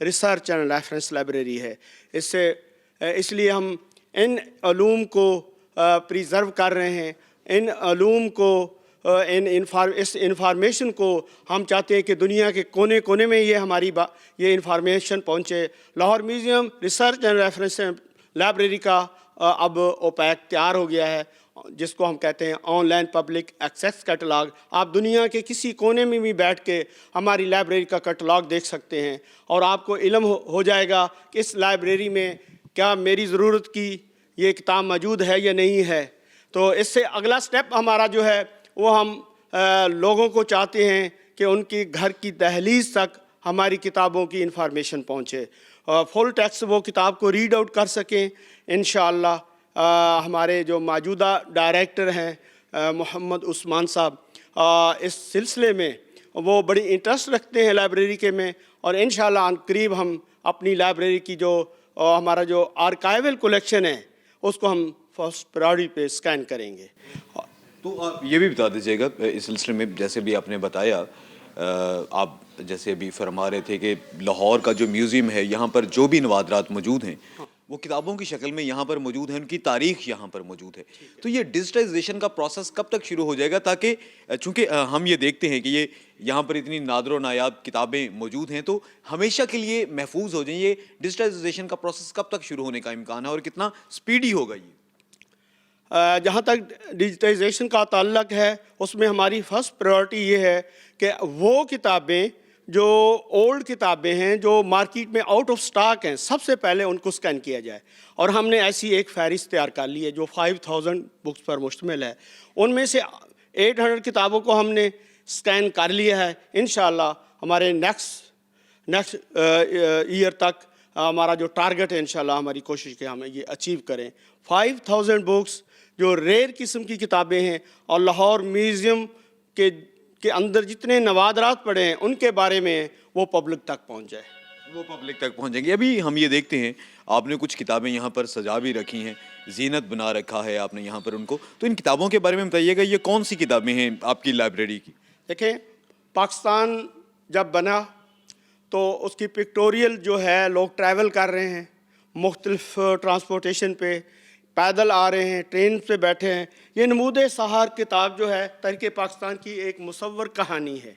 Research and reference library ہے. اس لیے ہم ان علوم کو پریزرو کر رہے ہیں. ان علوم کو اس انفارمیشن کو ہم چاہتے ہیں کہ دنیا کے کونے کونے میں یہ انفارمیشن پہنچے. Lahore museum research and reference library کا اب اوپیک تیار ہو گیا ہے, جس کو ہم کہتے ہیں on line public access catalogue. آپ دنیا کے کسی کونے میں بھی بیٹھ کے ہماری لائبریری کا کیٹلاگ دیکھ سکتے ہیں, اور آپ کو علم ہو جائے گا کہ اس لائبریری میں کیا میری ضرورت کی یہ کتاب موجود ہے یا نہیں ہے. تو اس سے اگلا سٹیپ ہمارا جو ہے وہ ہم لوگوں کو چاہتے ہیں کہ ان کی گھر کی دہلیز تک ہماری کتابوں کی انفارمیشن پہنچے, فل ٹیکسٹ وہ کتاب کو ریڈ آؤٹ کر سکیں. انشاءاللہ ہمارے جو موجودہ ڈائریکٹر ہیں محمد عثمان صاحب, اس سلسلے میں وہ بڑی انٹرسٹ رکھتے ہیں لائبریری کے میں, اور انشاءاللہ عن قریب ہم اپنی لائبریری کی جو ہمارا جو آرکائیول کلیکشن ہے اس کو ہم فرسٹ پرائورٹی پہ اسکین کریں گے. تو آپ یہ بھی بتا دیجیے گا اس سلسلے میں, جیسے بھی آپ نے بتایا, آپ جیسے ابھی فرما رہے تھے کہ لاہور کا جو میوزیم ہے یہاں پر جو بھی نوادرات موجود ہیں وہ کتابوں کی شکل میں یہاں پر موجود ہیں, ان کی تاریخ یہاں پر موجود ہے. تو یہ ڈیجیٹائزیشن کا پروسیس کب تک شروع ہو جائے گا, تاکہ چونکہ ہم یہ دیکھتے ہیں کہ یہ یہاں پر اتنی نادر و نایاب کتابیں موجود ہیں تو ہمیشہ کے لیے محفوظ ہو جائیں, یہ ڈیجیٹائزیشن کا پروسیس کب تک شروع ہونے کا امکان ہے اور کتنا سپیڈی ہوگا یہ؟ جہاں تک ڈیجیٹائزیشن کا تعلق ہے اس میں ہماری فرسٹ پرائورٹی یہ ہے کہ وہ کتابیں جو اولڈ کتابیں ہیں جو مارکیٹ میں آؤٹ آف سٹاک ہیں سب سے پہلے ان کو سکین کیا جائے. اور ہم نے ایسی ایک فہرست تیار کر لی ہے جو 5000 بکس پر مشتمل ہے. ان میں سے 800 کتابوں کو ہم نے سکین کر لیا ہے. انشاءاللہ ہمارے نیکسٹ ایئر تک ہمارا جو ٹارگٹ ہے انشاءاللہ ہماری کوشش کہ ہم یہ اچیو کریں. 5000 بکس جو ریئر قسم کی کتابیں ہیں اور لاہور میوزیم کے اندر جتنے نوادرات پڑے ہیں ان کے بارے میں وہ پبلک تک پہنچ جائے. وہ پبلک تک پہنچیں گے. ابھی ہم یہ دیکھتے ہیں آپ نے کچھ کتابیں یہاں پر سجا بھی رکھی ہیں, زینت بنا رکھا ہے آپ نے یہاں پر ان کو, تو ان کتابوں کے بارے میں بتائیے گا, یہ کون سی کتابیں ہیں آپ کی لائبریری کی؟ دیکھیں, پاکستان جب بنا تو اس کی پکٹوریل جو ہے لوگ ٹریول کر رہے ہیں مختلف ٹرانسپورٹیشن پہ, پیدل آ رہے ہیں, ٹرین پہ بیٹھے ہیں. یہ نمود سہار کتاب جو ہے تحریک پاکستان کی ایک مصور کہانی ہے.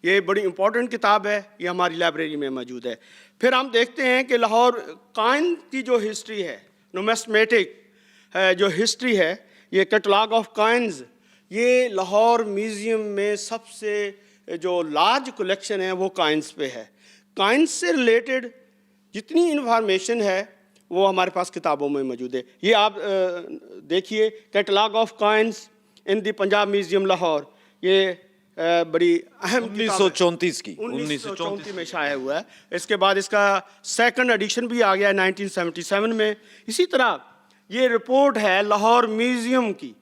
یہ بڑی امپورٹنٹ کتاب ہے, یہ ہماری لائبریری میں موجود ہے. پھر ہم دیکھتے ہیں کہ لاہور کائن کی جو ہسٹری ہے, نومیسمیٹک جو ہسٹری ہے, یہ کیٹلاگ آف کائنز, یہ لاہور میوزیم میں سب سے جو لارج کلیکشن ہے وہ کائنز پہ ہے. کائنز سے ریلیٹڈ جتنی انفارمیشن ہے وہ ہمارے پاس کتابوں میں موجود ہے. یہ آپ دیکھیے, catalogue of kinds in the Punjab museum Lahore, یہ بڑی اہم 1934 کی 1934 میں شائع ہوا ہے. اس کے بعد اس کا سیکنڈ ایڈیشن بھی آ گیا 1977 میں. اسی طرح یہ رپورٹ ہے لاہور میوزیم کی,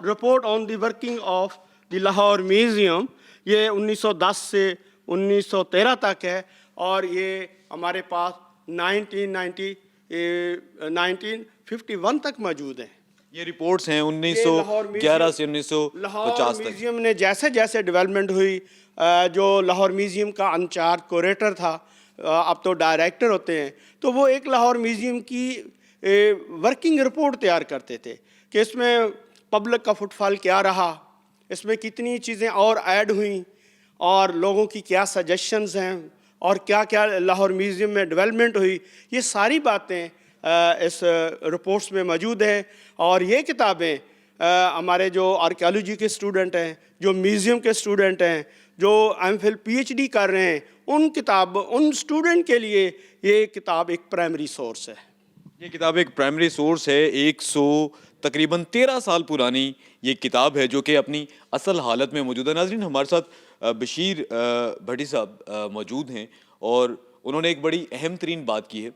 report on the working of the Lahore museum, یہ 1910 سے 1913 تک ہے, اور یہ ہمارے پاس 1951 تک موجود ہیں. یہ رپورٹس ہیں 1911 سے 1950 لاہور تک. میوزیم نے جیسے جیسے ڈیولپمنٹ ہوئی, جو لاہور میوزیم کا انچارج کوریٹر تھا, اب تو ڈائریکٹر ہوتے ہیں, تو وہ ایک لاہور میوزیم کی ورکنگ رپورٹ تیار کرتے تھے کہ اس میں پبلک کا فٹ فال کیا رہا, اس میں کتنی چیزیں اور ایڈ ہوئیں, اور لوگوں کی کیا سجیشنز ہیں, اور کیا کیا لاہور میوزیم میں ڈیولپمنٹ ہوئی. یہ ساری باتیں اس رپورٹس میں موجود ہیں. اور یہ کتابیں ہمارے جو آرکیالوجی کے اسٹوڈنٹ ہیں, جو میوزیم کے اسٹوڈنٹ ہیں, جو M Phil P H D کر رہے ہیں, ان اسٹوڈنٹ کے لیے یہ کتاب ایک پرائمری سورس ہے. یہ کتاب ایک پرائمری سورس ہے. 113 سال پرانی یہ کتاب ہے جو کہ اپنی اصل حالت میں موجود ہے. ناظرین, ہمارے ساتھ بشیر بھٹی صاحب موجود ہیں اور انہوں نے ایک بڑی اہم ترین بات کی ہے.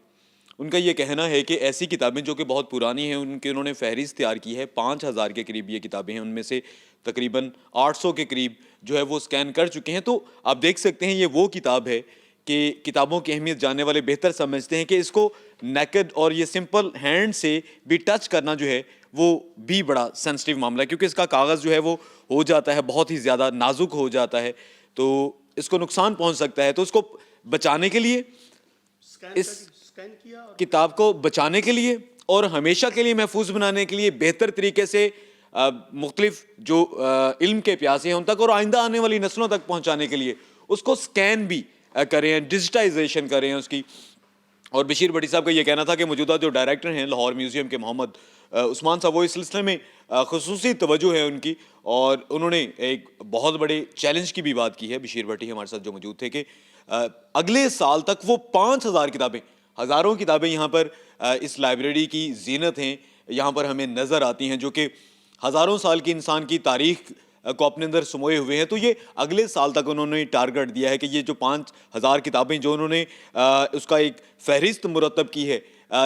ان کا یہ کہنا ہے کہ ایسی کتابیں جو کہ بہت پرانی ہیں انہوں نے فہرست تیار کی ہے. 5000 کے قریب یہ کتابیں ہیں, ان میں سے تقریباً 800 کے قریب جو ہے وہ سکین کر چکے ہیں. تو آپ دیکھ سکتے ہیں یہ وہ کتاب ہے کہ کتابوں کی اہمیت جاننے والے بہتر سمجھتے ہیں کہ اس کو نیکڈ اور یہ سمپل ہینڈ سے بھی ٹچ کرنا جو ہے وہ بھی بڑا سینسٹیو معاملہ ہے, کیونکہ اس کا کاغذ جو ہے وہ ہو جاتا ہے بہت ہی زیادہ نازک ہو جاتا ہے, تو اس کو نقصان پہنچ سکتا ہے. تو اس کو بچانے کے لیے, اسکین کیا اور کتاب کو بچانے کے لیے اور ہمیشہ کے لیے محفوظ بنانے کے لیے, بہتر طریقے سے مختلف جو علم کے پیاسے ہیں ان تک اور آئندہ آنے والی نسلوں تک پہنچانے کے لیے اس کو سکین بھی کریں ہیں, ڈیجیٹائزیشن کریں ہیں اس کی. اور بشیر بھٹی صاحب کا یہ کہنا تھا کہ موجودہ جو ڈائریکٹر ہیں لاہور میوزیم کے محمد عثمان صاحب, وہ اس سلسلے میں خصوصی توجہ ہے ان کی, اور انہوں نے ایک بہت بڑے چیلنج کی بھی بات کی ہے. بشیر بھٹی ہمارے ساتھ جو موجود تھے کہ اگلے سال تک وہ 5000 کتابیں, ہزاروں کتابیں یہاں پر اس لائبریری کی زینت ہیں, یہاں پر ہمیں نظر آتی ہیں, جو کہ ہزاروں سال کی انسان کی تاریخ کو اپنے اندر سموئے ہوئے ہیں. تو یہ اگلے سال تک انہوں نے ٹارگٹ دیا ہے کہ یہ جو 5000 کتابیں جو انہوں نے اس کا ایک فہرست مرتب کی ہے,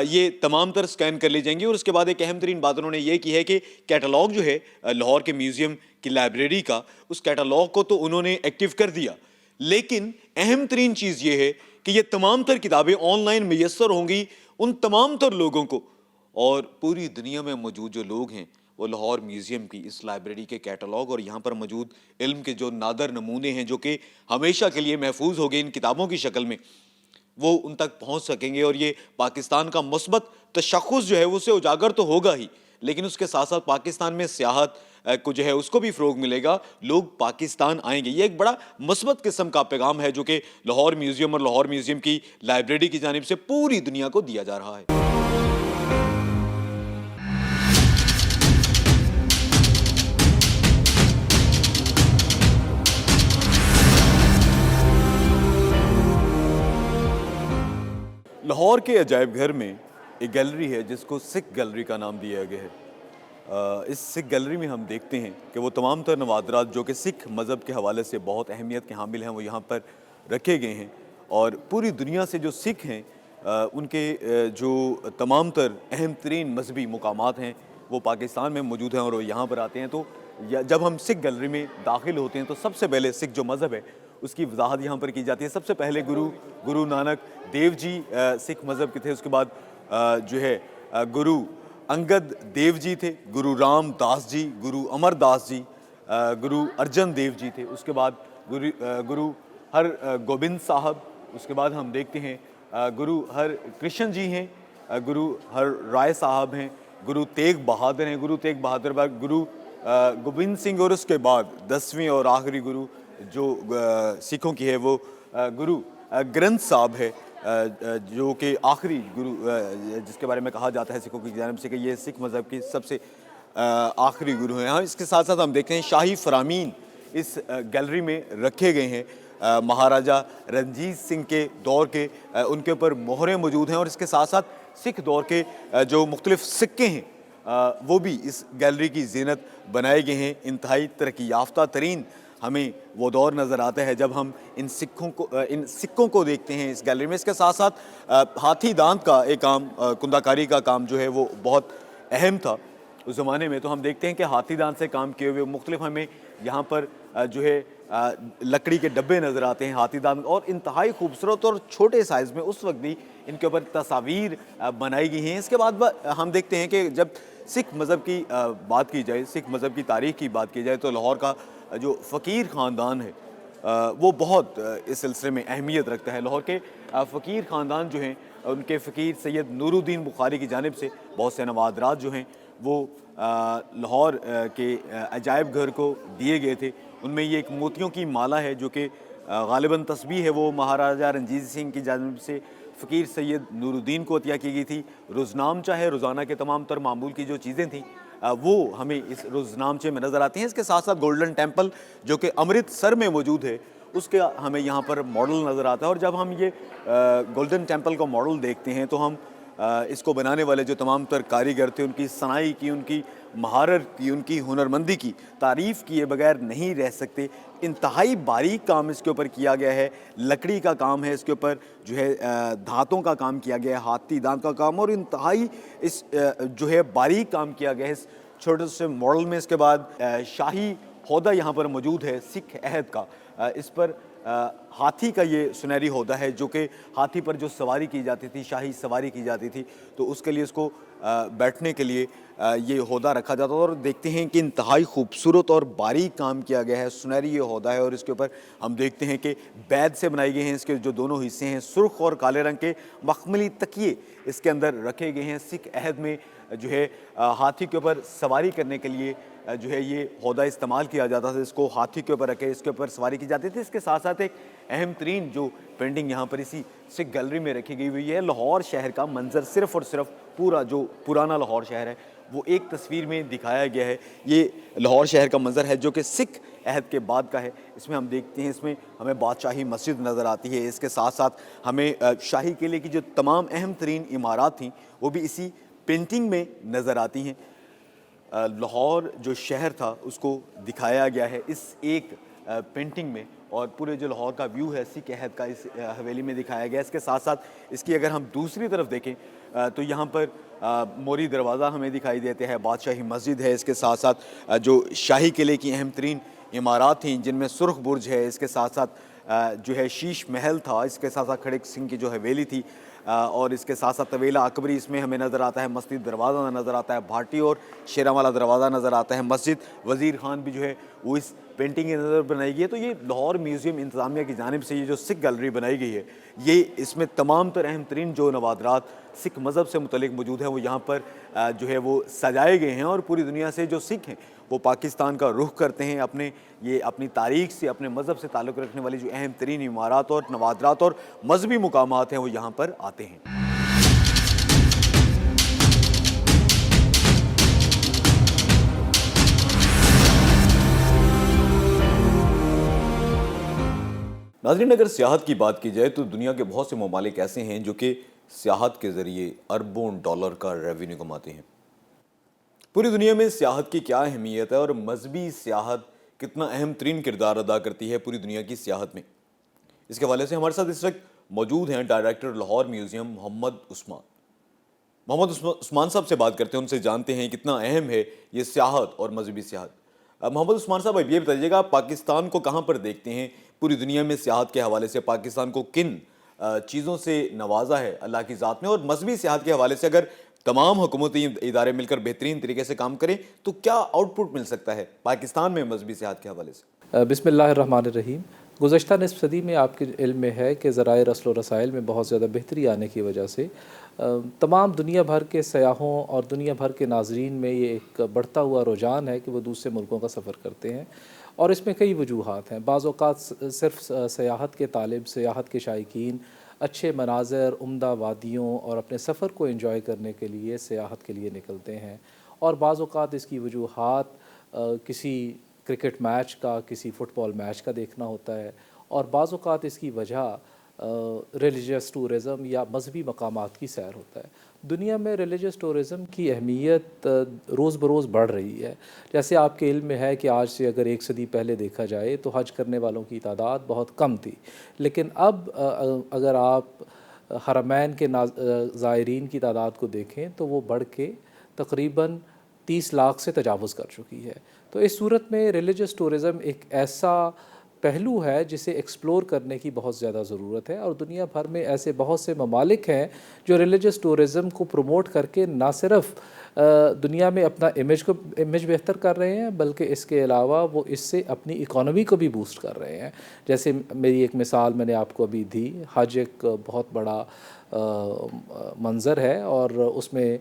یہ تمام تر سکین کر لی جائیں گی. اور اس کے بعد ایک اہم ترین بات انہوں نے یہ کی ہے کہ کیٹلاگ جو ہے لاہور کے میوزیم کی لائبریری کا, اس کیٹلاگ کو تو انہوں نے ایکٹیو کر دیا, لیکن اہم ترین چیز یہ ہے کہ یہ تمام تر کتابیں آن لائن میسر ہوں گی ان تمام تر لوگوں کو, اور پوری دنیا میں موجود جو لوگ ہیں وہ لاہور میوزیم کی اس لائبریری کے کیٹلاگ اور یہاں پر موجود علم کے جو نادر نمونے ہیں جو کہ ہمیشہ کے لیے محفوظ ہو گئے ان کتابوں کی شکل میں, وہ ان تک پہنچ سکیں گے. اور یہ پاکستان کا مثبت تشخص جو ہے وہ اسے اجاگر تو ہوگا ہی, لیکن اس کے ساتھ ساتھ پاکستان میں سیاحت کو جو ہے اس کو بھی فروغ ملے گا, لوگ پاکستان آئیں گے. یہ ایک بڑا مثبت قسم کا پیغام ہے جو کہ لاہور میوزیم اور لاہور میوزیم کی لائبریری کی جانب سے پوری دنیا کو دیا جا رہا ہے. لاہور کے عجائب گھر میں ایک گیلری ہے جس کو سکھ گیلری کا نام دیا گیا ہے. اس سکھ گیلری میں ہم دیکھتے ہیں کہ وہ تمام تر نوادرات جو کہ سکھ مذہب کے حوالے سے بہت اہمیت کے حامل ہیں وہ یہاں پر رکھے گئے ہیں, اور پوری دنیا سے جو سکھ ہیں ان کے جو تمام تر اہم ترین مذہبی مقامات ہیں وہ پاکستان میں موجود ہیں اور وہ یہاں پر آتے ہیں. تو جب ہم سکھ گیلری میں داخل ہوتے ہیں تو سب سے پہلے سکھ جو مذہب ہے اس کی وضاحت یہاں پر کی جاتی ہے. سب سے پہلے گرو نانک دیو جی سکھ مذہب کے تھے, اس کے بعد جو ہے گرو انگد دیو جی تھے, گرو رام داس جی, گرو امر داس جی, گرو ارجن دیو جی تھے, اس کے بعد گرو ہر گوبند صاحب, اس کے بعد ہم دیکھتے ہیں گرو ہر کرشن جی ہیں, گرو ہر رائے صاحب ہیں, گرو تیغ بہادر ہیں, گرو تیغ بہادر بعد گرو گوبند سنگھ, اور اس کے بعد 10ویں اور آخری گرو جو سکھوں کی ہے وہ گرو گرنتھ صاحب ہے, جو کہ آخری گرو جس کے بارے میں کہا جاتا ہے سکھوں کی جانب سے کہ یہ سکھ مذہب کے سب سے آخری گرو ہیں. ہاں, اس کے ساتھ ساتھ ہم دیکھتے ہیں شاہی فرامین اس گیلری میں رکھے گئے ہیں, مہاراجہ رنجیت سنگھ کے دور کے ان کے اوپر مہریں موجود ہیں, اور اس کے ساتھ ساتھ سکھ دور کے جو مختلف سکے ہیں وہ بھی اس گیلری کی زینت بنائے گئے ہیں. انتہائی ترقی یافتہ ترین ہمیں وہ دور نظر آتا ہے جب ہم ان سکوں کو دیکھتے ہیں اس گیلری میں. اس کے ساتھ ساتھ ہاتھی دانت کا ایک کام, کندہ کاری کا کام جو ہے وہ بہت اہم تھا اس زمانے میں. تو ہم دیکھتے ہیں کہ ہاتھی دانت سے کام کیے ہوئے مختلف ہمیں یہاں پر جو ہے لکڑی کے ڈبے نظر آتے ہیں ہاتھی دانت, اور انتہائی خوبصورت اور چھوٹے سائز میں اس وقت بھی ان کے اوپر تصاویر بنائی گئی ہیں. اس کے بعد ہم دیکھتے ہیں کہ جب سکھ مذہب کی بات کی جائے, سکھ مذہب کی تاریخ کی بات کی جائے, تو لاہور کا جو فقیر خاندان ہے وہ بہت اس سلسلے میں اہمیت رکھتا ہے. لاہور کے فقیر خاندان جو ہیں ان کے فقیر سید نور الدین بخاری کی جانب سے بہت سے نوادرات جو ہیں وہ لاہور کے عجائب گھر کو دیے گئے تھے. ان میں یہ ایک موتیوں کی مالا ہے جو کہ غالباً تسبیح ہے, وہ مہاراجہ رنجیت سنگھ کی جانب سے فقیر سید نور الدین کو عطیہ کی گئی تھی. روزنامچہ ہے, روزانہ کے تمام تر معمول کی جو چیزیں تھیں وہ ہمیں اس روزنامچے میں نظر آتی ہیں. اس کے ساتھ ساتھ گولڈن ٹیمپل جو کہ امرتسر میں موجود ہے اس کے ہمیں یہاں پر ماڈل نظر آتا ہے. اور جب ہم یہ گولڈن ٹیمپل کا ماڈل دیکھتے ہیں تو ہم اس کو بنانے والے جو تمام تر کاریگر تھے ان کی صنائی کی, ان کی مہارت کی, ان کی ہنرمندی کی تعریف کیے بغیر نہیں رہ سکتے. انتہائی باریک کام اس کے اوپر کیا گیا ہے, لکڑی کا کام ہے, اس کے اوپر جو ہے دھاتوں کا کام کیا گیا ہے, ہاتھی دانت کا کام, اور انتہائی اس جو ہے باریک کام کیا گیا ہے اس چھوٹے سے ماڈل میں. اس کے بعد شاہی عہدہ یہاں پر موجود ہے سکھ عہد کا, اس پر ہاتھی کا یہ سنہری عہدہ ہے جو کہ ہاتھی پر جو سواری کی جاتی تھی، شاہی سواری کی جاتی تھی، تو اس کے لیے اس کو بیٹھنے کے لیے یہ عہدہ رکھا جاتا تھا. اور دیکھتے ہیں کہ انتہائی خوبصورت اور باریک کام کیا گیا ہے. سنہری یہ عہدہ ہے اور اس کے اوپر ہم دیکھتے ہیں کہ بید سے بنائی گئی ہیں. اس کے جو دونوں حصے ہیں سرخ اور کالے رنگ کے مخملی تکیے اس کے اندر رکھے گئے ہیں. سکھ عہد میں جو ہے ہاتھی کے اوپر سواری کرنے کے لیے جو ہے یہ عہدہ استعمال کیا جاتا تھا. اس کو ہاتھی کے اوپر رکھے اس کے اوپر سواری کی جاتی تھی. اس کے ساتھ ساتھ ایک اہم ترین جو پینٹنگ یہاں پر اسی سکھ گیلری میں رکھی گئی ہوئی ہے، لاہور شہر کا منظر صرف اور صرف پورا جو پرانا لاہور شہر ہے وہ ایک تصویر میں دکھایا گیا ہے. یہ لاہور شہر کا منظر ہے جو کہ سکھ عہد کے بعد کا ہے. اس میں ہم دیکھتے ہیں اس میں ہمیں بادشاہی مسجد نظر آتی ہے. اس کے ساتھ ساتھ ہمیں شاہی قلعے کی جو تمام اہم ترین عمارات تھیں وہ بھی اسی پینٹنگ میں نظر آتی ہیں. لاہور جو شہر تھا اس کو دکھایا گیا ہے اس ایک پینٹنگ میں، اور پورے جو لاہور کا ویو ہے سکھ عہد کا اس حویلی میں دکھایا گیا ہے. اس کے ساتھ ساتھ اس کی اگر ہم دوسری طرف دیکھیں تو یہاں پر موری دروازہ ہمیں دکھائی دیتے ہیں، بادشاہی مسجد ہے. اس کے ساتھ ساتھ جو شاہی قلعے کی اہم ترین عمارات تھیں جن میں سرخ برج ہے، اس کے ساتھ ساتھ جو ہے شیش محل تھا، اس کے ساتھ ساتھ کھڑک سنگھ کی جو حویلی تھی، اور اس کے ساتھ ساتھ طویلہ اکبری اس میں ہمیں نظر آتا ہے. مسجد دروازہ نظر آتا ہے، بھاٹی اور شیراں والا دروازہ نظر آتا ہے. مسجد وزیر خان بھی جو ہے وہ اس پینٹنگ کے نظر بنائی گئی ہے. تو یہ لاہور میوزیم انتظامیہ کی جانب سے یہ جو سکھ گیلری بنائی گئی ہے، یہ اس میں تمام تر اہم ترین جو نوادرات سکھ مذہب سے متعلق موجود ہیں وہ یہاں پر جو ہے وہ سجائے گئے ہیں. اور پوری دنیا سے جو سکھ ہیں وہ پاکستان کا رخ کرتے ہیں، اپنی تاریخ سے اپنے مذہب سے تعلق رکھنے والی جو اہم ترین عمارات اور نوادرات اور مذہبی مقامات ہیں وہ یہاں پر آتے ہیں. ناظرین، اگر سیاحت کی بات کی جائے تو دنیا کے بہت سے ممالک ایسے ہیں جو کہ سیاحت کے ذریعے اربوں ڈالر کا ریونیو کماتے ہیں. پوری دنیا میں سیاحت کی کیا اہمیت ہے اور مذہبی سیاحت کتنا اہم ترین کردار ادا کرتی ہے پوری دنیا کی سیاحت میں، اس کے حوالے سے ہمارے ساتھ اس وقت موجود ہیں ڈائریکٹر لاہور میوزیم محمد عثمان صاحب سے بات کرتے ہیں، ان سے جانتے ہیں کتنا اہم ہے یہ سیاحت اور مذہبی سیاحت. محمد عثمان صاحب، اب یہ بتائیے گا آپ پاکستان کو کہاں پر دیکھتے ہیں پوری دنیا میں سیاحت کے حوالے سے؟ پاکستان کو کن چیزوں سے نوازا ہے اللہ کی ذات نے؟ اور مذہبی سیاحت کے حوالے سے اگر تمام حکومتی ادارے مل کر بہترین طریقے سے کام کریں تو کیا آؤٹ پٹ مل سکتا ہے پاکستان میں مذہبی سیاحت کے حوالے سے؟ بسم اللہ الرحمن الرحیم. گزشتہ نصف صدی میں آپ کے علم میں ہے کہ ذرائع رسل و رسائل میں بہت زیادہ بہتری آنے کی وجہ سے تمام دنیا بھر کے سیاحوں اور دنیا بھر کے ناظرین میں یہ ایک بڑھتا ہوا رجحان ہے کہ وہ دوسرے ملکوں کا سفر کرتے ہیں. اور اس میں کئی وجوہات ہیں. بعض اوقات صرف سیاحت کے طالب، سیاحت کے شائقین اچھے مناظر، عمدہ وادیوں اور اپنے سفر کو انجوائے کرنے کے لیے سیاحت کے لیے نکلتے ہیں. اور بعض اوقات اس کی وجوہات کسی کرکٹ میچ کا، کسی فٹ بال میچ کا دیکھنا ہوتا ہے، اور بعض اوقات اس کی وجہ ریلیجیس ٹورزم یا مذہبی مقامات کی سیر ہوتا ہے. دنیا میں ریلیجیس ٹورزم کی اہمیت روز بروز بڑھ رہی ہے. جیسے آپ کے علم میں ہے کہ آج سے اگر ایک صدی پہلے دیکھا جائے تو حج کرنے والوں کی تعداد بہت کم تھی، لیکن اب اگر آپ حرمین کے زائرین کی تعداد کو دیکھیں تو وہ بڑھ کے تقریباً 30 لاکھ سے تجاوز کر چکی ہے. تو اس صورت میں ریلیجیس ٹورزم ایک ایسا پہلو ہے جسے ایکسپلور کرنے کی بہت زیادہ ضرورت ہے. اور دنیا بھر میں ایسے بہت سے ممالک ہیں جو ریلیجیس ٹورزم کو پروموٹ کر کے نہ صرف دنیا میں اپنا امیج بہتر کر رہے ہیں بلکہ اس کے علاوہ وہ اس سے اپنی اکانومی کو بھی بوسٹ کر رہے ہیں. جیسے میری ایک مثال میں نے آپ کو ابھی دی، حج ایک بہت بڑا منظر ہے اور اس میں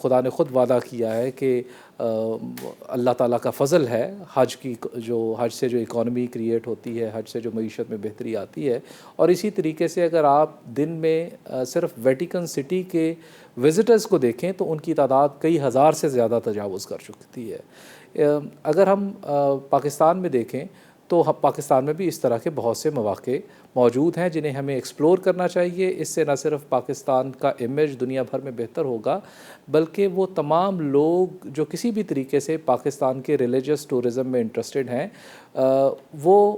خدا نے خود وعدہ کیا ہے کہ اللہ تعالیٰ کا فضل ہے حج سے جو اکانومی کریٹ ہوتی ہے، حج سے جو معیشت میں بہتری آتی ہے. اور اسی طریقے سے اگر آپ دن میں صرف ویٹیکن سٹی کے وزٹرز کو دیکھیں تو ان کی تعداد کئی ہزار سے زیادہ تجاوز کر چکی ہے. اگر ہم پاکستان میں دیکھیں تو پاکستان میں بھی اس طرح کے بہت سے مواقع موجود ہیں جنہیں ہمیں ایکسپلور کرنا چاہیے. اس سے نہ صرف پاکستان کا امیج دنیا بھر میں بہتر ہوگا بلکہ وہ تمام لوگ جو کسی بھی طریقے سے پاکستان کے ریلیجیس ٹورزم میں انٹرسٹڈ ہیں وہ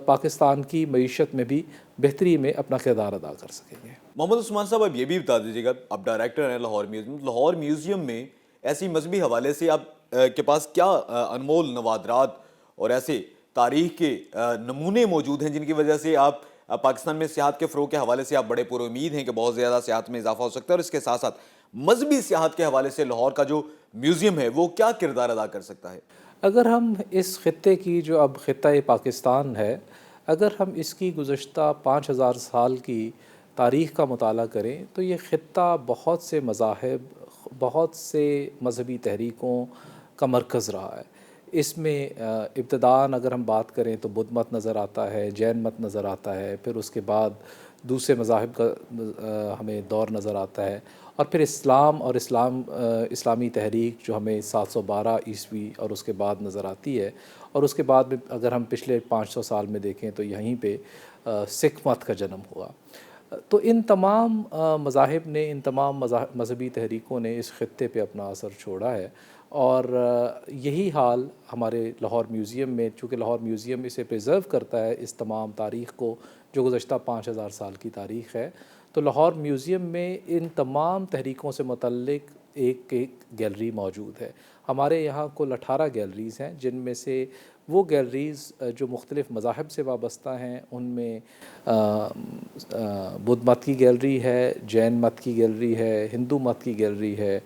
پاکستان کی معیشت میں بھی بہتری میں اپنا کردار ادا کر سکیں گے. محمد عثمان صاحب، اب یہ بھی بتا دیجیے گا، آپ ڈائریکٹر ہیں لاہور میوزیم میں ایسی مذہبی حوالے سے آپ کے پاس کیا انمول نوادرات اور ایسے تاریخ کے نمونے موجود ہیں جن کی وجہ سے آپ پاکستان میں سیاحت کے فروغ کے حوالے سے آپ بڑے پر امید ہیں کہ بہت زیادہ سیاحت میں اضافہ ہو سکتا ہے، اور اس کے ساتھ ساتھ مذہبی سیاحت کے حوالے سے لاہور کا جو میوزیم ہے وہ کیا کردار ادا کر سکتا ہے؟ اگر ہم اس خطے کی جو اب خطہ پاکستان ہے، اگر ہم اس کی گزشتہ 5000 سال کی تاریخ کا مطالعہ کریں تو یہ خطہ بہت سے مذاہب، بہت سے مذہبی تحریکوں کا مرکز رہا ہے۔ اس میں ابتداءً اگر ہم بات کریں تو بدھ مت نظر آتا ہے، جین مت نظر آتا ہے، پھر اس کے بعد دوسرے مذاہب کا ہمیں دور نظر آتا ہے، اور پھر اسلام اور اسلامی تحریک جو ہمیں 712 عیسوی اور اس کے بعد نظر آتی ہے، اور اس کے بعد میں اگر ہم پچھلے 500 سال میں دیکھیں تو یہیں پہ سکھ مت کا جنم ہوا۔ تو ان تمام مذاہب نے، ان تمام مذہبی تحریکوں نے اس خطے پہ اپنا اثر چھوڑا ہے، اور یہی حال ہمارے لاہور میوزیم میں، چونکہ لاہور میوزیم اسے پریزرو کرتا ہے اس تمام تاریخ کو جو گزشتہ 5000 سال کی تاریخ ہے، تو لاہور میوزیم میں ان تمام تحریکوں سے متعلق ایک گیلری موجود ہے۔ ہمارے یہاں کل 18 گیلریز ہیں، جن میں سے وہ گیلریز جو مختلف مذاہب سے وابستہ ہیں ان میں بدھ مت کی گیلری ہے، جین مت کی گیلری ہے، ہندو مت کی گیلری ہے،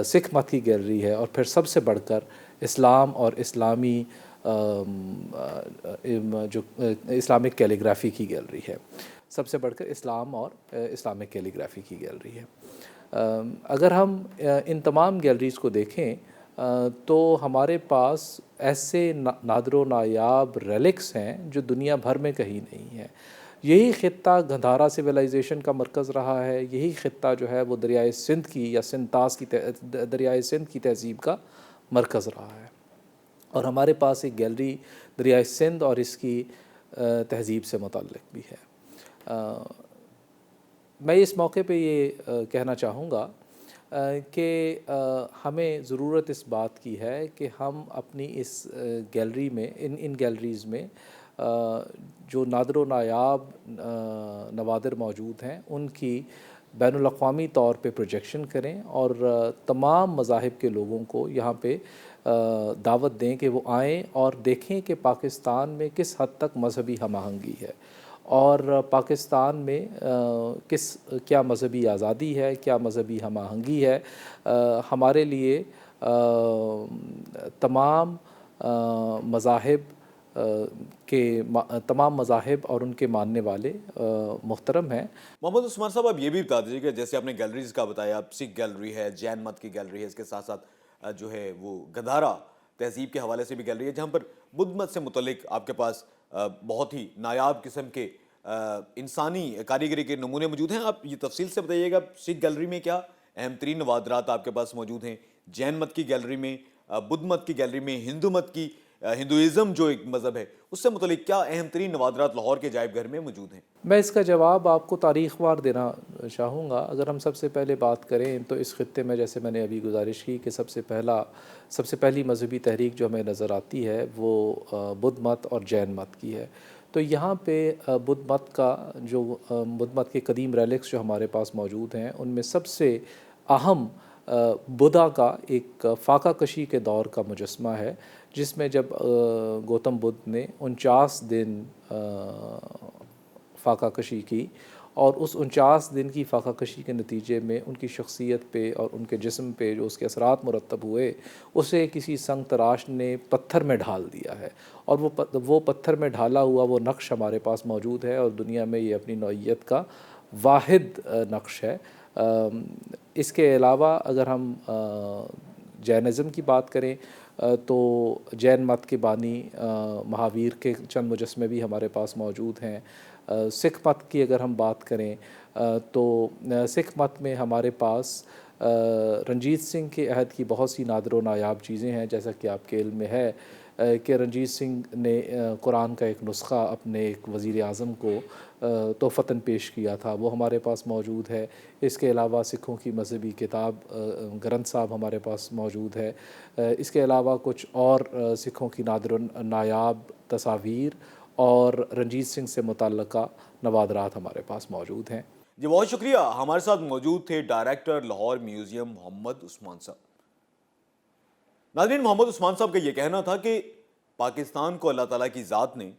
سکھ مت کی گیلری ہے، اور پھر سب سے بڑھ کر اسلام اور اسلامی جو اسلامک کیلیگرافی کی گیلری ہے، سب سے بڑھ کر اسلام اور اسلامک کیلیگرافی کی گیلری ہے۔ اگر ہم ان تمام گیلریز کو دیکھیں تو ہمارے پاس ایسے نادر و نایاب ریلکس ہیں جو دنیا بھر میں کہیں نہیں ہیں۔ یہی خطہ گندھارا سویلائزیشن کا مرکز رہا ہے، یہی خطہ جو ہے وہ دریائے سندھ کی یا سنتاس کی دریائے سندھ کی تہذیب کا مرکز رہا ہے، اور ہمارے پاس ایک گیلری دریائے سندھ اور اس کی تہذیب سے متعلق بھی ہے۔ میں اس موقع پہ یہ کہنا چاہوں گا کہ ہمیں ضرورت اس بات کی ہے کہ ہم اپنی اس گیلری میں، ان گیلریز میں جو نادر و نایاب نوادر موجود ہیں ان کی بین الاقوامی طور پہ پروجیکشن کریں، اور تمام مذاہب کے لوگوں کو یہاں پہ دعوت دیں کہ وہ آئیں اور دیکھیں کہ پاکستان میں کس حد تک مذہبی ہم آہنگی ہے، اور پاکستان میں کیا مذہبی آزادی ہے، کیا مذہبی ہم آہنگی ہے۔ ہمارے لیے تمام مذاہب اور ان کے ماننے والے محترم ہیں۔ محمد عثمان صاحب، آپ یہ بھی بتا دیجیے کہ جیسے آپ نے گیلریز کا بتایا، سکھ گیلری ہے، جین مت کی گیلری ہے، اس کے ساتھ ساتھ جو ہے وہ گندھارا تہذیب کے حوالے سے بھی گیلری ہے، جہاں پر بدھ مت سے متعلق آپ کے پاس بہت ہی نایاب قسم کے انسانی کاریگری کے نمونے موجود ہیں۔ آپ یہ تفصیل سے بتائیے گا سکھ گیلری میں کیا اہم ترین نوادرات آپ کے پاس موجود ہیں، جین مت کی گیلری میں، بدھ مت کی گیلری میں، ہندو مت کی، ہندوازم جو ایک مذہب ہے اس سے متعلق کیا اہم ترین نوادرات لاہور کے عجائب گھر میں موجود ہیں؟ میں اس کا جواب آپ کو تاریخ وار دینا چاہوں گا۔ اگر ہم سب سے پہلے بات کریں تو اس خطے میں، جیسے میں نے ابھی گزارش کی کہ سب سے پہلی مذہبی تحریک جو ہمیں نظر آتی ہے وہ بدھ مت اور جین مت کی ہے۔ تو یہاں پہ بدھ مت کے قدیم ریلکس جو ہمارے پاس موجود ہیں ان میں سب سے اہم بدھا کا ایک فاقہ کشی کے دور کا مجسمہ ہے، جس میں جب گوتم بدھ نے 49 دن فاقہ کشی کی، اور اس 49 دن کی فاقہ کشی کے نتیجے میں ان کی شخصیت پہ اور ان کے جسم پہ جو اس کے اثرات مرتب ہوئے، اسے کسی سنگ تراش نے پتھر میں ڈھال دیا ہے، اور وہ پتھر میں ڈھالا ہوا وہ نقش ہمارے پاس موجود ہے، اور دنیا میں یہ اپنی نوعیت کا واحد نقش ہے۔ اس کے علاوہ اگر ہم جینزم کی بات کریں تو جین مت کے بانی مہاویر کے چند مجسمے بھی ہمارے پاس موجود ہیں۔ سکھ مت کی اگر ہم بات کریں تو سکھ مت میں ہمارے پاس رنجیت سنگھ کے عہد کی بہت سی نادر و نایاب چیزیں ہیں، جیسا کہ آپ کے علم میں ہے کہ رنجیت سنگھ نے قرآن کا ایک نسخہ اپنے ایک وزیر اعظم کو تحفتاً پیش کیا تھا، وہ ہمارے پاس موجود ہے۔ اس کے علاوہ سکھوں کی مذہبی کتاب گرنتھ صاحب ہمارے پاس موجود ہے۔ اس کے علاوہ کچھ اور سکھوں کی نادر و نایاب تصاویر اور رنجیت سنگھ سے متعلقہ نوادرات ہمارے پاس موجود ہیں۔ جی بہت شکریہ۔ ہمارے ساتھ موجود تھے ڈائریکٹر لاہور میوزیم محمد عثمان صاحب۔ ناظرین، محمد عثمان صاحب کا یہ کہنا تھا کہ پاکستان کو اللہ تعالیٰ کی ذات نے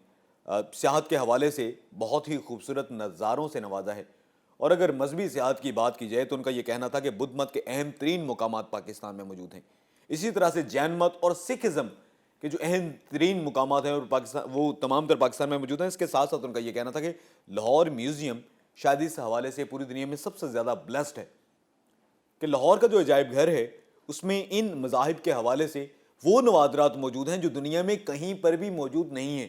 سیاحت کے حوالے سے بہت ہی خوبصورت نظاروں سے نوازا ہے، اور اگر مذہبی سیاحت کی بات کی جائے تو ان کا یہ کہنا تھا کہ بدھ مت کے اہم ترین مقامات پاکستان میں موجود ہیں۔ اسی طرح سے جین مت اور سکھ ازم کے جو اہم ترین مقامات ہیں اور پاکستان وہ تمام تر پاکستان میں موجود ہیں۔ اس کے ساتھ ساتھ ان کا یہ کہنا تھا کہ لاہور میوزیم شاید اس حوالے سے پوری دنیا میں سب سے زیادہ بلیسڈ ہے کہ لاہور کا جو عجائب گھر ہے اس میں ان مذاہب کے حوالے سے وہ نوادرات موجود ہیں جو دنیا میں کہیں پر بھی موجود نہیں ہیں۔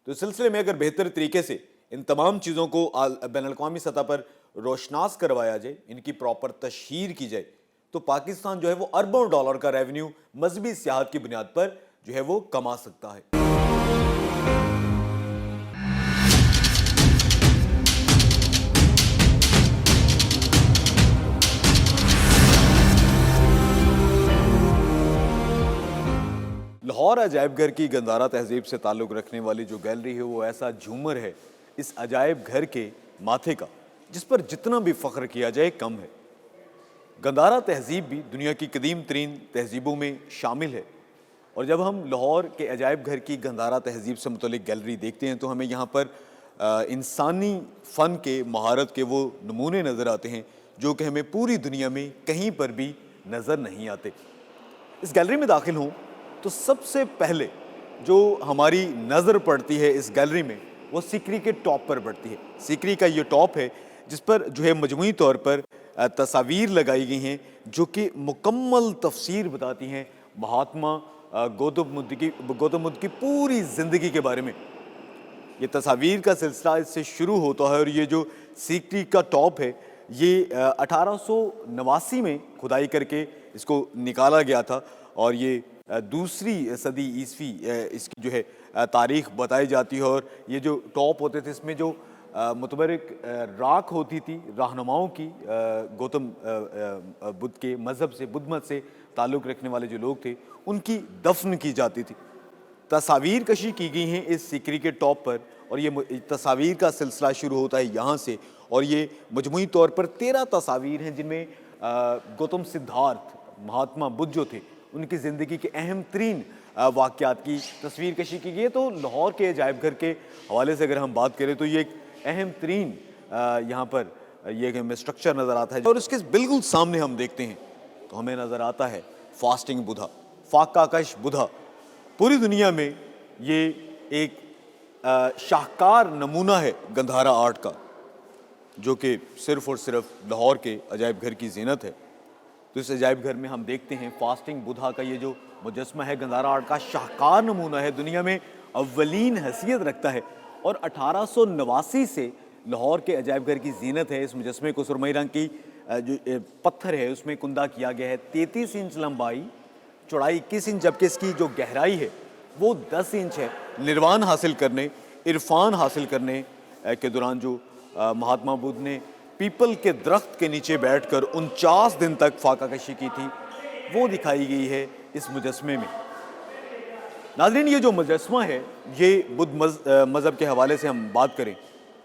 تو اس سلسلے میں اگر بہتر طریقے سے ان تمام چیزوں کو بین الاقوامی سطح پر روشناس کروایا جائے، ان کی پراپر تشہیر کی جائے، تو پاکستان جو ہے وہ اربوں ڈالر کا ریونیو مذہبی سیاحت کی بنیاد پر جو ہے وہ کما سکتا ہے۔ لاہور عجائب گھر کی گندھارا تہذیب سے تعلق رکھنے والی جو گیلری ہے وہ ایسا جھومر ہے اس عجائب گھر کے ماتھے کا جس پر جتنا بھی فخر کیا جائے کم ہے۔ گندھارا تہذیب بھی دنیا کی قدیم ترین تہذیبوں میں شامل ہے، اور جب ہم لاہور کے عجائب گھر کی گندھارا تہذیب سے متعلق گیلری دیکھتے ہیں تو ہمیں یہاں پر انسانی فن کے مہارت کے وہ نمونے نظر آتے ہیں جو کہ ہمیں پوری دنیا میں کہیں پر بھی نظر نہیں آتے۔ اس گیلری میں داخل ہوں تو سب سے پہلے جو ہماری نظر پڑتی ہے اس گیلری میں وہ سیکری کے ٹاپ پر پڑتی ہے۔ سیکری کا یہ ٹاپ ہے جس پر جو ہے مجموعی طور پر تصاویر لگائی گئی ہیں جو کہ مکمل تفسیر بتاتی ہیں مہاتما گوتم بدھ کی پوری زندگی کے بارے میں۔ یہ تصاویر کا سلسلہ اس سے شروع ہوتا ہے، اور یہ جو سیکری کا ٹاپ ہے یہ 1889 میں کھدائی کر کے اس کو نکالا گیا تھا، اور یہ دوسری صدی عیسوی اس کی جو ہے تاریخ بتائی جاتی ہے۔ اور یہ جو ٹاپ ہوتے تھے اس میں جو متبرک راکھ ہوتی تھی رہنماؤں کی، گوتم بدھ کے مذہب سے، بدھ مت سے تعلق رکھنے والے جو لوگ تھے ان کی دفن کی جاتی تھی۔ تصاویر کشی کی گئی ہیں اس سیکری کے ٹاپ پر، اور یہ تصاویر کا سلسلہ شروع ہوتا ہے یہاں سے، اور یہ مجموعی طور پر 13 تصاویر ہیں جن میں گوتم سدھارتھ مہاتما بدھ جو تھے ان کی زندگی کے اہم ترین واقعات کی تصویر کشی کی گئی ہے۔ تو لاہور کے عجائب گھر کے حوالے سے اگر ہم بات کریں تو یہ ایک اہم ترین یہاں پر یہ ہمیں اسٹرکچر نظر آتا ہے، اور اس کے بالکل سامنے ہم دیکھتے ہیں تو ہمیں نظر آتا ہے فاسٹنگ بدھا، فاقہ کش بدھا۔ پوری دنیا میں یہ ایک شاہکار نمونہ ہے گندھارا آرٹ کا جو کہ صرف اور صرف لاہور کے عجائب گھر کی زینت ہے۔ تو اس عجائب گھر میں ہم دیکھتے ہیں فاسٹنگ بدھا کا یہ جو مجسمہ ہے گندھارا آرٹ کا شاہکار نمونہ ہے، دنیا میں اولین حیثیت رکھتا ہے، اور 1889 سے لاہور کے عجائب گھر کی زینت ہے۔ اس مجسمے کو سرمئی رنگ کی جو پتھر ہے اس میں کندہ کیا گیا ہے، 33 انچ لمبائی، چوڑائی 21 انچ، جبکہ اس کی جو گہرائی ہے وہ 10 انچ ہے۔ نروان حاصل کرنے، عرفان حاصل کرنے کے دوران جو مہاتما بدھ نے پیپل کے درخت کے نیچے بیٹھ کر 49 دن تک فاقہ کشی کی تھی وہ دکھائی گئی ہے اس مجسمے میں۔ ناظرین، یہ جو مجسمہ ہے یہ بدھ مذہب کے حوالے سے ہم بات کریں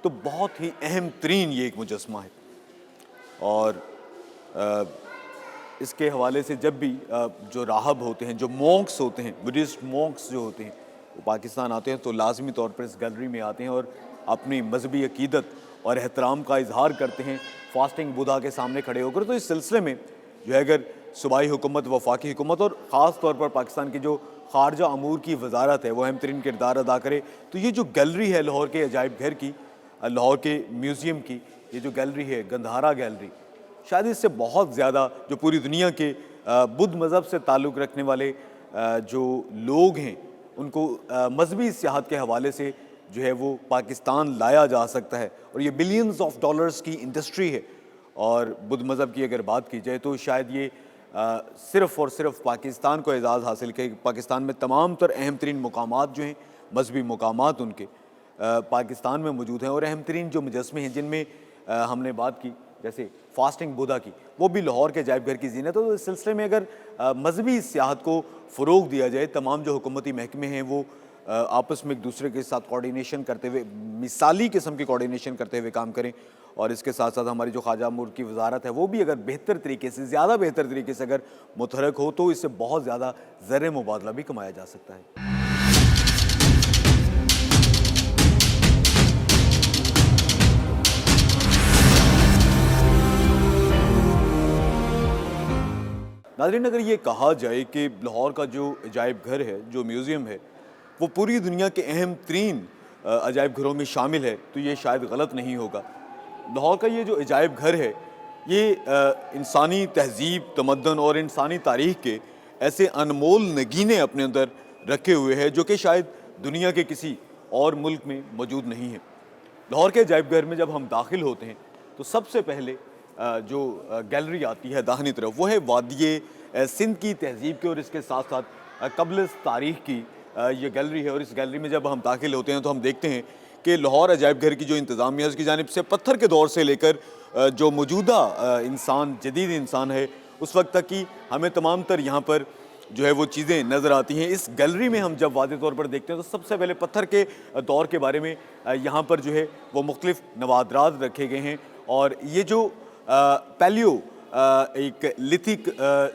تو بہت ہی اہم ترین یہ ایک مجسمہ ہے، اور اس کے حوالے سے جب بھی جو راہب ہوتے ہیں، جو مونکس ہوتے ہیں، بدھسٹ مونکس جو ہوتے ہیں وہ پاکستان آتے ہیں تو لازمی طور پر اس گیلری میں آتے ہیں اور اپنی مذہبی عقیدت اور احترام کا اظہار کرتے ہیں فاسٹنگ بدھا کے سامنے کھڑے ہو کر۔ تو اس سلسلے میں جو ہے اگر صوبائی حکومت، وفاقی حکومت اور خاص طور پر پاکستان کی جو خارجہ امور کی وزارت ہے وہ اہم ترین کردار ادا کرے، تو یہ جو گیلری ہے لاہور کے عجائب گھر کی، لاہور کے میوزیم کی یہ جو گیلری ہے گندھارا گیلری، شاید اس سے بہت زیادہ جو پوری دنیا کے بدھ مذہب سے تعلق رکھنے والے جو لوگ ہیں ان کو مذہبی سیاحت کے حوالے سے جو ہے وہ پاکستان لایا جا سکتا ہے، اور یہ بلینز آف ڈالرز کی انڈسٹری ہے۔ اور بدھ مذہب کی اگر بات کی جائے تو شاید یہ صرف اور صرف پاکستان کو اعزاز حاصل کہ پاکستان میں تمام تر اہم ترین مقامات جو ہیں مذہبی مقامات ان کے پاکستان میں موجود ہیں، اور اہم ترین جو مجسمے ہیں جن میں ہم نے بات کی جیسے فاسٹنگ بدھا کی وہ بھی لاہور کے عجائب گھر کی زینت ہے۔ تو اس سلسلے میں اگر مذہبی سیاحت کو فروغ دیا جائے، تمام جو حکومتی محکمے ہیں وہ آپس میں ایک دوسرے کے ساتھ کوارڈینیشن کرتے ہوئے، مثالی قسم کی کوارڈینیشن کرتے ہوئے کام کریں، اور اس کے ساتھ ساتھ ہماری جو خواجہ امور کی وزارت ہے وہ بھی اگر بہتر طریقے سے، زیادہ بہتر طریقے سے اگر متحرک ہو تو اس سے بہت زیادہ زر مبادلہ بھی کمایا جا سکتا ہے۔ ناظرین اگر یہ کہا جائے کہ لاہور کا جو عجائب گھر ہے جو میوزیم ہے وہ پوری دنیا کے اہم ترین عجائب گھروں میں شامل ہے تو یہ شاید غلط نہیں ہوگا۔ لاہور کا یہ جو عجائب گھر ہے یہ انسانی تہذیب، تمدن اور انسانی تاریخ کے ایسے انمول نگینے اپنے اندر رکھے ہوئے ہے جو کہ شاید دنیا کے کسی اور ملک میں موجود نہیں ہے۔ لاہور کے عجائب گھر میں جب ہم داخل ہوتے ہیں تو سب سے پہلے جو گیلری آتی ہے داہنی طرف وہ ہے وادی سندھ کی تہذیب کے، اور اس کے ساتھ ساتھ قبل تاریخ کی یہ گیلری ہے۔ اور اس گیلری میں جب ہم داخل ہوتے ہیں تو ہم دیکھتے ہیں کہ لاہور عجائب گھر کی جو انتظامیہ ہے اس کی جانب سے پتھر کے دور سے لے کر جو موجودہ انسان، جدید انسان ہے اس وقت تک کی ہمیں تمام تر یہاں پر جو ہے وہ چیزیں نظر آتی ہیں۔ اس گیلری میں ہم جب واضح طور پر دیکھتے ہیں تو سب سے پہلے پتھر کے دور کے بارے میں یہاں پر جو ہے وہ مختلف نوادرات رکھے گئے ہیں، اور یہ جو پیلیو ایک لتھک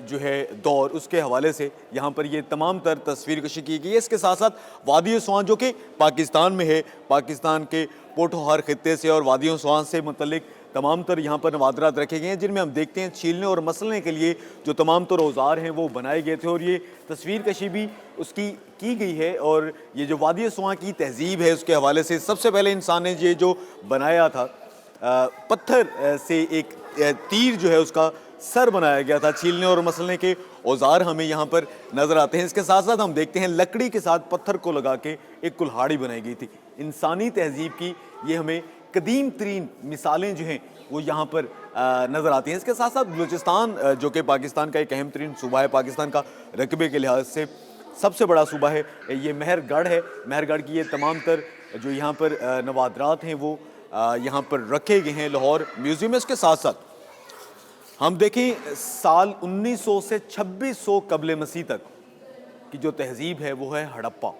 جو ہے دور اس کے حوالے سے یہاں پر یہ تمام تر تصویر کشی کی گئی ہے۔ اس کے ساتھ ساتھ وادی سوان جو کہ پاکستان میں ہے، پاکستان کے پوٹھوہار خطے سے اور وادی سوان سے متعلق تمام تر یہاں پر نوادرات رکھے گئے ہیں، جن میں ہم دیکھتے ہیں چھیلنے اور مسلنے کے لیے جو تمام تر اوزار ہیں وہ بنائے گئے تھے، اور یہ تصویر کشی بھی اس کی گئی ہے۔ اور یہ جو وادی سوان کی تہذیب ہے اس کے حوالے سے سب سے پہلے انسان نے یہ جو بنایا تھا پتھر سے ایک تیر جو ہے اس کا سر بنایا گیا تھا۔ چھیلنے اور مسلنے کے اوزار ہمیں یہاں پر نظر آتے ہیں۔ اس کے ساتھ ساتھ ہم دیکھتے ہیں لکڑی کے ساتھ پتھر کو لگا کے ایک کلہاڑی بنائی گئی تھی۔ انسانی تہذیب کی یہ ہمیں قدیم ترین مثالیں جو ہیں وہ یہاں پر نظر آتی ہیں۔ اس کے ساتھ ساتھ بلوچستان جو کہ پاکستان کا ایک اہم ترین صوبہ ہے، پاکستان کا رقبے کے لحاظ سے سب سے بڑا صوبہ ہے، یہ مہر گڑھ ہے۔ مہر گڑھ کی یہ تمام تر جو یہاں پر نوادرات ہیں وہ یہاں پر رکھے گئے ہیں لاہور میوزیم میں۔ اس کے ساتھ ساتھ ہم دیکھیں سال 1900 سے 2600 قبل مسیح تک کی جو تہذیب ہے وہ ہے ہڑپا،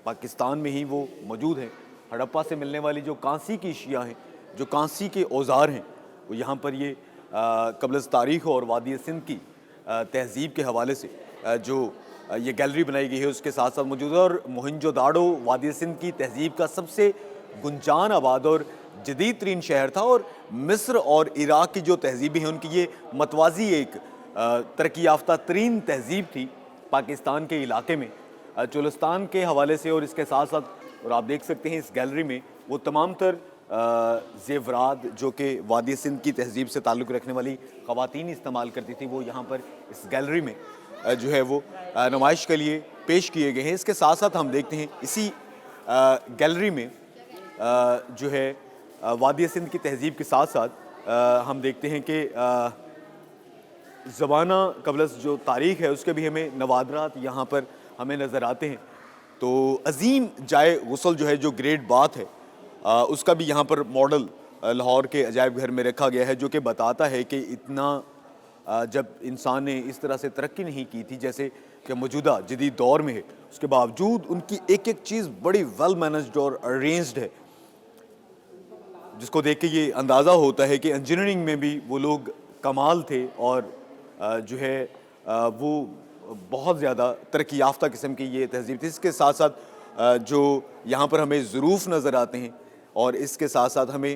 پاکستان میں ہی وہ موجود ہے۔ ہڑپا سے ملنے والی جو کانسی کی اشیاء ہیں، جو کانسی کے اوزار ہیں وہ یہاں پر یہ قبل تاریخ اور وادی سندھ کی تہذیب کے حوالے سے جو یہ گیلری بنائی گئی ہے اس کے ساتھ ساتھ موجود ہے۔ اور موہنجو داڑو وادی سندھ کی تہذیب کا سب سے گنجان آباد اور جدید ترین شہر تھا، اور مصر اور عراق کی جو تہذیبیں ہیں ان کی یہ متوازی ایک ترقی یافتہ ترین تہذیب تھی پاکستان کے علاقے میں چولستان کے حوالے سے۔ اور اس کے ساتھ ساتھ اور آپ دیکھ سکتے ہیں اس گیلری میں وہ تمام تر زیورات جو کہ وادی سندھ کی تہذیب سے تعلق رکھنے والی خواتین استعمال کرتی تھی وہ یہاں پر اس گیلری میں جو ہے وہ نمائش کے لیے پیش کیے گئے ہیں۔ اس کے ساتھ ساتھ ہم دیکھتے ہیں اسی گیلری میں جو ہے وادی سندھ کی تہذیب کے ساتھ ساتھ ہم دیکھتے ہیں کہ زمانہ قبل جو تاریخ ہے اس کے بھی ہمیں نوادرات یہاں پر ہمیں نظر آتے ہیں۔ تو عظیم جائے غسل جو ہے جو گریٹ باتھ ہے اس کا بھی یہاں پر ماڈل لاہور کے عجائب گھر میں رکھا گیا ہے، جو کہ بتاتا ہے کہ اتنا جب انسان نے اس طرح سے ترقی نہیں کی تھی جیسے کہ موجودہ جدید دور میں ہے، اس کے باوجود ان کی ایک ایک چیز بڑی ویل مینجڈ اور ارینجڈ ہے، جس کو دیکھ کے یہ اندازہ ہوتا ہے کہ انجینئرنگ میں بھی وہ لوگ کمال تھے، اور جو ہے وہ بہت زیادہ ترقی یافتہ قسم کی یہ تہذیب تھی۔ اس کے ساتھ ساتھ جو یہاں پر ہمیں ظروف نظر آتے ہیں، اور اس کے ساتھ ساتھ ہمیں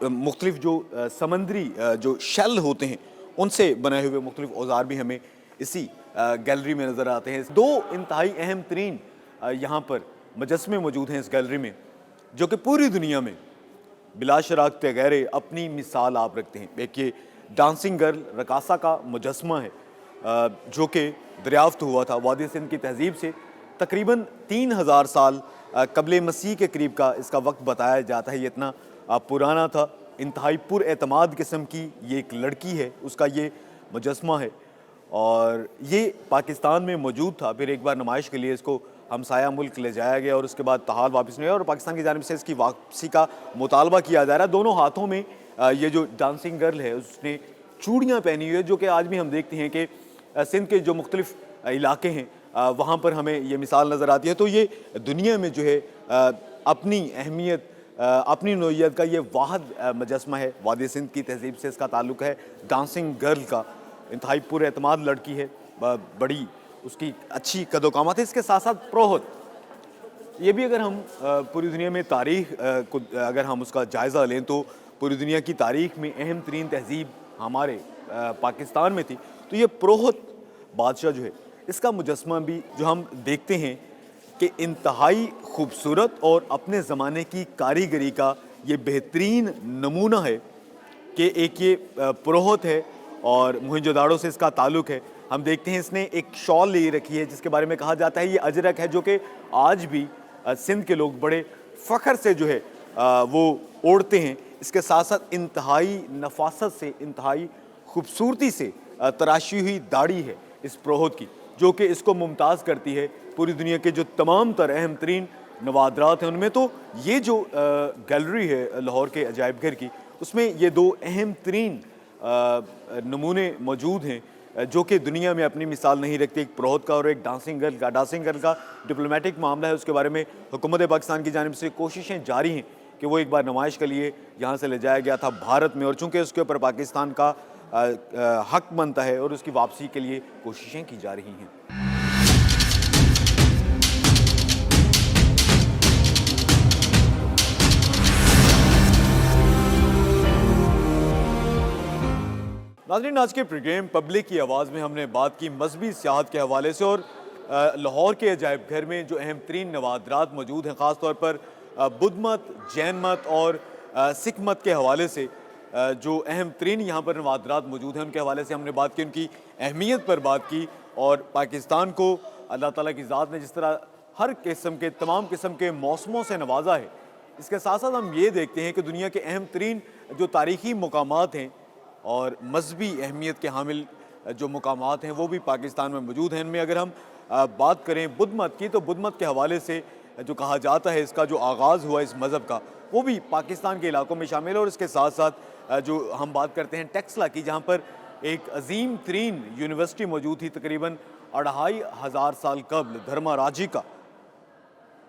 مختلف جو سمندری جو شیل ہوتے ہیں ان سے بنائے ہوئے مختلف اوزار بھی ہمیں اسی گیلری میں نظر آتے ہیں۔ دو انتہائی اہم ترین یہاں پر مجسمے موجود ہیں اس گیلری میں جو کہ پوری دنیا میں بلا شراکت غیر اپنی مثال آپ رکھتے ہیں۔ ایک یہ ڈانسنگ گرل رقاصہ کا مجسمہ ہے جو کہ دریافت ہوا تھا وادی سندھ کی تہذیب سے تقریباً 3000 سال قبل مسیح کے قریب کا اس کا وقت بتایا جاتا ہے۔ یہ اتنا پرانا تھا، انتہائی پر اعتماد قسم کی یہ ایک لڑکی ہے، اس کا یہ مجسمہ ہے، اور یہ پاکستان میں موجود تھا۔ پھر ایک بار نمائش کے لیے اس کو ہمسایہ ملک لے جایا گیا اور اس کے بعد تحال واپس نہیں آیا، اور پاکستان کی جانب سے اس کی واپسی کا مطالبہ کیا جا رہا ہے۔ دونوں ہاتھوں میں یہ جو ڈانسنگ گرل ہے اس نے چوڑیاں پہنی ہوئی ہے، جو کہ آج بھی ہم دیکھتے ہیں کہ سندھ کے جو مختلف علاقے ہیں وہاں پر ہمیں یہ مثال نظر آتی ہے۔ تو یہ دنیا میں جو ہے اپنی اہمیت، اپنی نوعیت کا یہ واحد مجسمہ ہے، وادی سندھ کی تہذیب سے اس کا تعلق ہے۔ ڈانسنگ گرل کا انتہائی پر اعتماد لڑکی ہے، بڑی اس کی اچھی قد و قامت ہے۔ اس کے ساتھ ساتھ پروہت، یہ بھی اگر ہم پوری دنیا میں تاریخ کو اگر ہم اس کا جائزہ لیں تو پوری دنیا کی تاریخ میں اہم ترین تہذیب ہمارے پاکستان میں تھی، تو یہ پروہت بادشاہ جو ہے اس کا مجسمہ بھی جو ہم دیکھتے ہیں کہ انتہائی خوبصورت اور اپنے زمانے کی کاریگری کا یہ بہترین نمونہ ہے کہ ایک یہ پروہت ہے اور موہنجو داڑو سے اس کا تعلق ہے. ہم دیکھتے ہیں اس نے ایک شال لے رکھی ہے جس کے بارے میں کہا جاتا ہے یہ اجرک ہے جو کہ آج بھی سندھ کے لوگ بڑے فخر سے جو ہے وہ اوڑھتے ہیں. اس کے ساتھ ساتھ انتہائی نفاست سے انتہائی خوبصورتی سے تراشی ہوئی داڑھی ہے اس پروہت کی جو کہ اس کو ممتاز کرتی ہے پوری دنیا کے جو تمام تر اہم ترین نوادرات ہیں ان میں. تو یہ جو گیلری ہے لاہور کے عجائب گھر کی اس میں یہ دو اہم ترین نمونے موجود ہیں جو کہ دنیا میں اپنی مثال نہیں رکھتے, ایک پروہت کا اور ایک ڈانسنگ گرل کا. ڈانسنگ گرل کا ڈپلومیٹک معاملہ ہے, اس کے بارے میں حکومت پاکستان کی جانب سے کوششیں جاری ہیں کہ وہ ایک بار نمائش کے لیے یہاں سے لے جایا گیا تھا بھارت میں, اور چونکہ اس کے اوپر پاکستان کا حق بنتا ہے اور اس کی واپسی کے لیے کوششیں کی جا رہی ہیں. ناظرین, آج کے پروگرام پبلک کی آواز میں ہم نے بات کی مذہبی سیاحت کے حوالے سے اور لاہور کے عجائب گھر میں جو اہم ترین نوادرات موجود ہیں خاص طور پر بدھ مت, جین مت اور سکھ مت کے حوالے سے جو اہم ترین یہاں پر نوادرات موجود ہیں ان کے حوالے سے ہم نے بات کی, ان کی اہمیت پر بات کی اور پاکستان کو اللہ تعالیٰ کی ذات نے جس طرح ہر قسم کے تمام قسم کے موسموں سے نوازا ہے. اس کے ساتھ ساتھ ہم یہ دیکھتے ہیں کہ دنیا کے اہم ترین جو تاریخی مقامات ہیں اور مذہبی اہمیت کے حامل جو مقامات ہیں وہ بھی پاکستان میں موجود ہیں. ان میں اگر ہم بات کریں بدھ مت کی تو بدھ مت کے حوالے سے جو کہا جاتا ہے اس کا جو آغاز ہوا اس مذہب کا وہ بھی پاکستان کے علاقوں میں شامل ہے. اور اس کے ساتھ ساتھ جو ہم بات کرتے ہیں ٹیکسلا کی جہاں پر ایک عظیم ترین یونیورسٹی موجود تھی تقریباً 2500 سال قبل, دھرما راجی کا.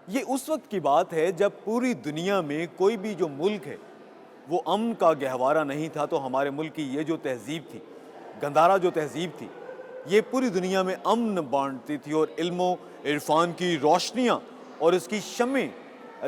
یہ اس وقت کی بات ہے جب پوری دنیا میں کوئی بھی جو ملک ہے وہ امن کا گہوارہ نہیں تھا, تو ہمارے ملک کی یہ جو تہذیب تھی, گندھارا جو تہذیب تھی, یہ پوری دنیا میں امن بانٹتی تھی اور علم و عرفان کی روشنیاں اور اس کی شمعیں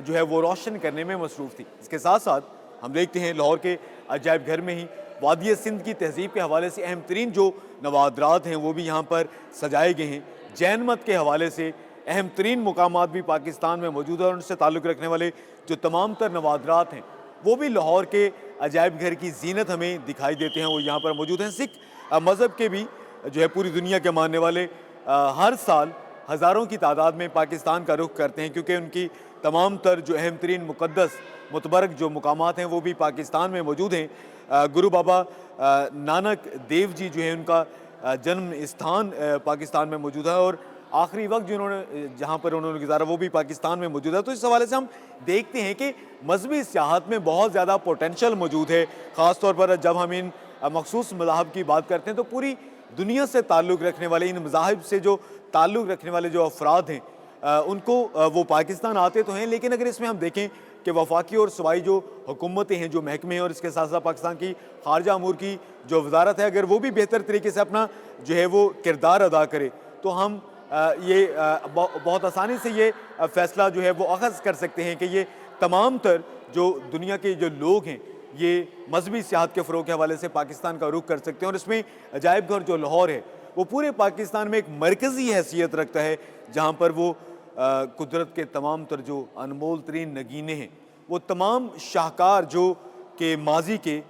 جو ہے وہ روشن کرنے میں مصروف تھی. اس کے ساتھ ساتھ ہم دیکھتے ہیں لاہور کے عجائب گھر میں ہی وادی سندھ کی تہذیب کے حوالے سے اہم ترین جو نوادرات ہیں وہ بھی یہاں پر سجائے گئے ہیں. جین مت کے حوالے سے اہم ترین مقامات بھی پاکستان میں موجود ہیں اور ان سے تعلق رکھنے والے جو تمام تر نوادرات ہیں وہ بھی لاہور کے عجائب گھر کی زینت ہمیں دکھائی دیتے ہیں, وہ یہاں پر موجود ہیں. سکھ مذہب کے بھی جو ہے پوری دنیا کے ماننے والے ہر سال ہزاروں کی تعداد میں پاکستان کا رخ کرتے ہیں کیونکہ ان کی تمام تر جو اہم ترین مقدس متبرک جو مقامات ہیں وہ بھی پاکستان میں موجود ہیں. گرو بابا نانک دیو جی جو ہے ان کا جنم استھان پاکستان میں موجود ہے اور آخری وقت جہاں پر انہوں نے گزارا وہ بھی پاکستان میں موجود ہے. تو اس حوالے سے ہم دیکھتے ہیں کہ مذہبی سیاحت میں بہت زیادہ پوٹینشل موجود ہے, خاص طور پر جب ہم ان مخصوص مذاہب کی بات کرتے ہیں تو پوری دنیا سے تعلق رکھنے والے ان مذاہب سے جو تعلق رکھنے والے جو افراد ہیں ان کو وہ پاکستان آتے تو ہیں, لیکن اگر اس میں ہم دیکھیں کہ وفاقی اور صوبائی جو حکومتیں ہیں جو محکمے ہیں اور اس کے ساتھ ساتھ پاکستان کی خارجہ امور کی جو وزارت ہے اگر وہ بھی بہتر طریقے سے اپنا جو ہے وہ کردار ادا کرے تو ہم یہ بہت آسانی سے یہ فیصلہ جو ہے وہ اخذ کر سکتے ہیں کہ یہ تمام تر جو دنیا کے جو لوگ ہیں یہ مذہبی سیاحت کے فروغ کے حوالے سے پاکستان کا رخ کر سکتے ہیں. اور اس میں عجائب گھر جو لاہور ہے وہ پورے پاکستان میں ایک مرکزی حیثیت رکھتا ہے جہاں پر وہ قدرت کے تمام تر جو انمول ترین نگینے ہیں وہ تمام شاہکار جو کہ ماضی کے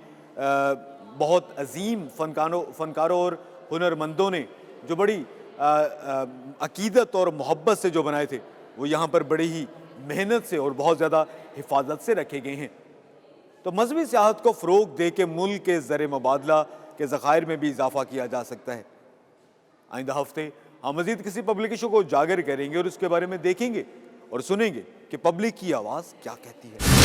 بہت عظیم فنکاروں اور ہنرمندوں نے جو بڑی عقیدت اور محبت سے جو بنائے تھے وہ یہاں پر بڑی ہی محنت سے اور بہت زیادہ حفاظت سے رکھے گئے ہیں. تو مذہبی سیاحت کو فروغ دے کے ملک کے زر مبادلہ کے ذخائر میں بھی اضافہ کیا جا سکتا ہے. آئندہ ہفتے ہم مزید کسی پبلک ایشو کو اجاگر کریں گے اور اس کے بارے میں دیکھیں گے اور سنیں گے کہ پبلک کی آواز کیا کہتی ہے.